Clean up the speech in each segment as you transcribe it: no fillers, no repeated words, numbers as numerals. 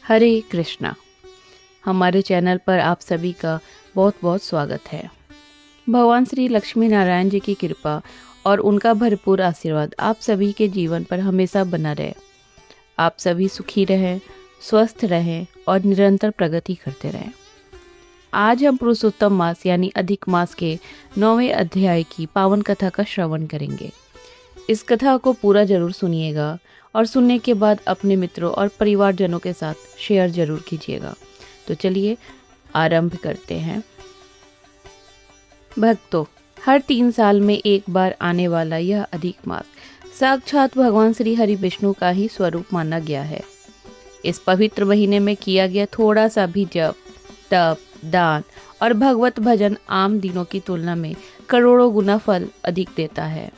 हरे कृष्णा। हमारे चैनल पर आप सभी का बहुत बहुत स्वागत है। भगवान श्री लक्ष्मी नारायण जी की कृपा और उनका भरपूर आशीर्वाद आप सभी के जीवन पर हमेशा बना रहे। आप सभी सुखी रहें, स्वस्थ रहें और निरंतर प्रगति करते रहें। आज हम पुरुषोत्तम मास यानी अधिक मास के 9वें अध्याय की पावन कथा का श्रवण करेंगे। इस कथा को पूरा जरूर सुनिएगा और सुनने के बाद अपने मित्रों और परिवारजनों के साथ शेयर जरूर कीजिएगा। तो चलिए आरंभ करते हैं। भक्तों, हर 3 साल में एक बार आने वाला यह अधिक मास साक्षात भगवान श्री हरि विष्णु का ही स्वरूप माना गया है। इस पवित्र महीने में किया गया थोड़ा सा भी जप, तप, दान और भगवत भजन आम दिनों की तुलना में करोड़ों गुना फल अधिक देता है।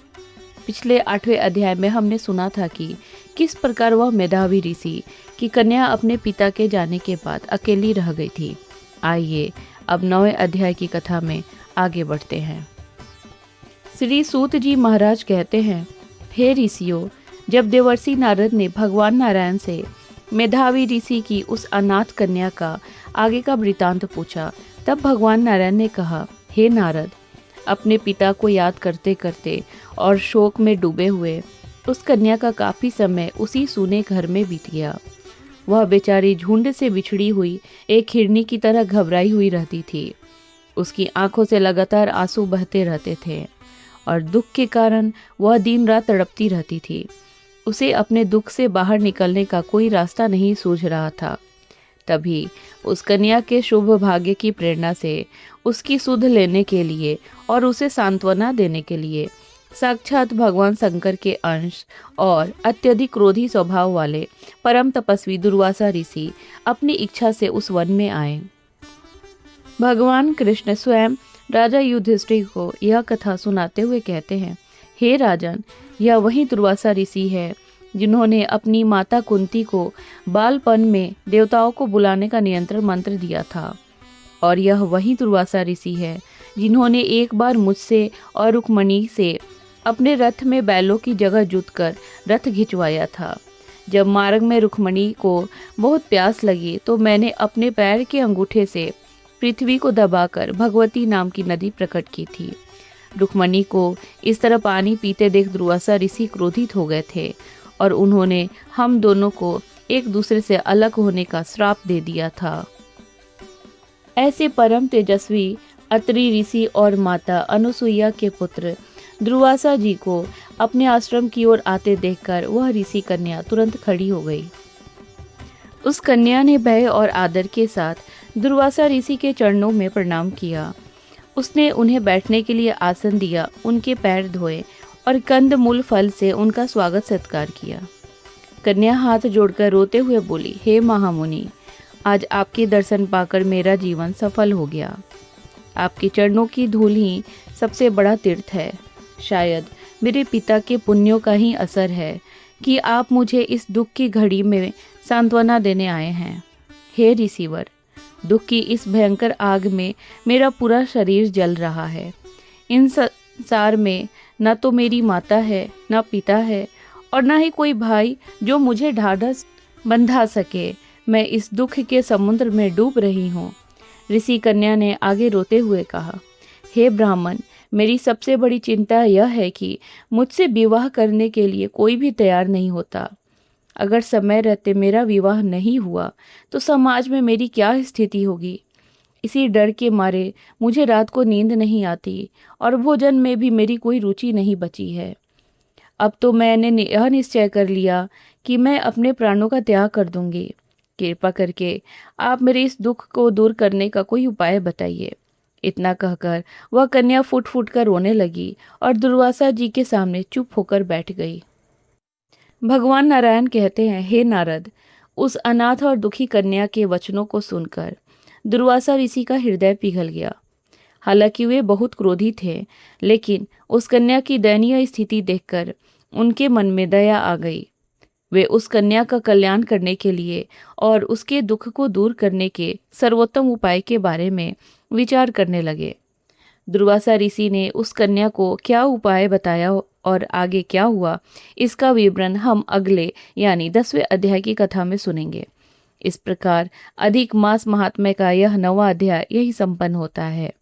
पिछले 8वें अध्याय में हमने सुना था कि किस प्रकार वह मेधावी ऋषि की कन्या अपने पिता के जाने के बाद अकेली रह गई थी। आइए अब 9वें अध्याय की कथा में आगे बढ़ते हैं। श्री सूत जी महाराज कहते हैं, हे ऋषियों, जब देवर्षि नारद ने भगवान नारायण से मेधावी ऋषि की उस अनाथ कन्या का आगे का वृतांत पूछा, तब भगवान नारायण ने कहा, हे नारद, अपने पिता को याद करते करते और शोक में डूबे हुए उस कन्या का काफी समय उसी सूने घर में बीत गया। वह बेचारी झुंड से बिछड़ी हुई एक हिरनी की तरह घबराई हुई रहती थी। उसकी आंखों से लगातार आंसू बहते रहते थे और दुख के कारण वह दिन रात तड़पती रहती थी। उसे अपने दुख से बाहर निकलने का कोई रास्ता नहीं सूझ रहा था। तभी उस कन्या के शुभ भाग्य की प्रेरणा से उसकी सुध लेने के लिए और उसे सांत्वना देने के लिए साक्षात भगवान शंकर के अंश और अत्यधिक क्रोधी स्वभाव वाले परम तपस्वी दुर्वासा ऋषि अपनी इच्छा से उस वन में आए। भगवान कृष्ण स्वयं राजा युधिष्ठिर को यह कथा सुनाते हुए कहते हैं, हे राजन, यह वही दुर्वासा ऋषि है जिन्होंने अपनी माता कुंती को बालपन में देवताओं को बुलाने का नियंत्रण मंत्र दिया था। और यह वही दुर्वासा ऋषि है जिन्होंने एक बार मुझसे और रुक्मणी से अपने रथ में बैलों की जगह जुतकर रथ खिंचवाया था। जब मार्ग में रुक्मणी को बहुत प्यास लगी तो मैंने अपने पैर के अंगूठे से पृथ्वी को दबाकर भगवती नाम की नदी प्रकट की थी। रुक्मणी को इस तरह पानी पीते देख दुर्वासा ऋषि क्रोधित हो गए थे और उन्होंने हम दोनों को एक दूसरे से अलग होने का श्राप दे दिया था। ऐसे परम तेजस्वी अत्रि ऋषि और माता अनुसुईया के पुत्र दुर्वासा जी को अपने आश्रम की ओर आते देखकर वह ऋषि कन्या तुरंत खड़ी हो गई। उस कन्या ने भय और आदर के साथ दुर्वासा ऋषि के चरणों में प्रणाम किया। उसने उन्हें बैठने के लिए आसन दिया, उनके पैर धोए और कंद मूल फल से उनका स्वागत सत्कार किया। कन्या हाथ जोड़कर रोते हुए बोली, हे महामुनि, आज आपके दर्शन पाकर मेरा जीवन सफल हो गया। आपके चरणों की धूल ही सबसे बड़ा तीर्थ है। शायद मेरे पिता के पुण्यों का ही असर है कि आप मुझे इस दुख की घड़ी में सांत्वना देने आए हैं। हे ऋषिवर, दुख की इस भयंकर आग में मेरा पूरा शरीर जल रहा है। इन संसार में न तो मेरी माता है, न पिता है और न ही कोई भाई जो मुझे ढाढ़स बंधा सके। मैं इस दुख के समुद्र में डूब रही हूँ। ऋषि कन्या ने आगे रोते हुए कहा, हे ब्राह्मण, मेरी सबसे बड़ी चिंता यह है कि मुझसे विवाह करने के लिए कोई भी तैयार नहीं होता। अगर समय रहते मेरा विवाह नहीं हुआ तो समाज में मेरी क्या स्थिति होगी। इसी डर के मारे मुझे रात को नींद नहीं आती और भोजन में भी मेरी कोई रुचि नहीं बची है। अब तो मैंने यह निश्चय कर लिया कि मैं अपने प्राणों का त्याग कर दूंगी। कृपा करके आप मेरे इस दुख को दूर करने का कोई उपाय बताइए। इतना कहकर वह कन्या फूट फूट कर रोने लगी और दुर्वासा जी के सामने चुप होकर बैठ गई। भगवान नारायण कहते हैं, हे नारद, उस अनाथ और दुखी कन्या के वचनों को सुनकर दुर्वासा ऋषि का हृदय पिघल गया। हालांकि वे बहुत क्रोधी थे, लेकिन उस कन्या की दयनीय स्थिति देखकर उनके मन में दया आ गई। वे उस कन्या का कल्याण करने के लिए और उसके दुख को दूर करने के सर्वोत्तम उपाय के बारे में विचार करने लगे। दुर्वासा ऋषि ने उस कन्या को क्या उपाय बताया और आगे क्या हुआ, इसका विवरण हम अगले यानी 10वें अध्याय की कथा में सुनेंगे। इस प्रकार अधिक मास महात्म्य का यह 9वां अध्याय यही संपन्न होता है।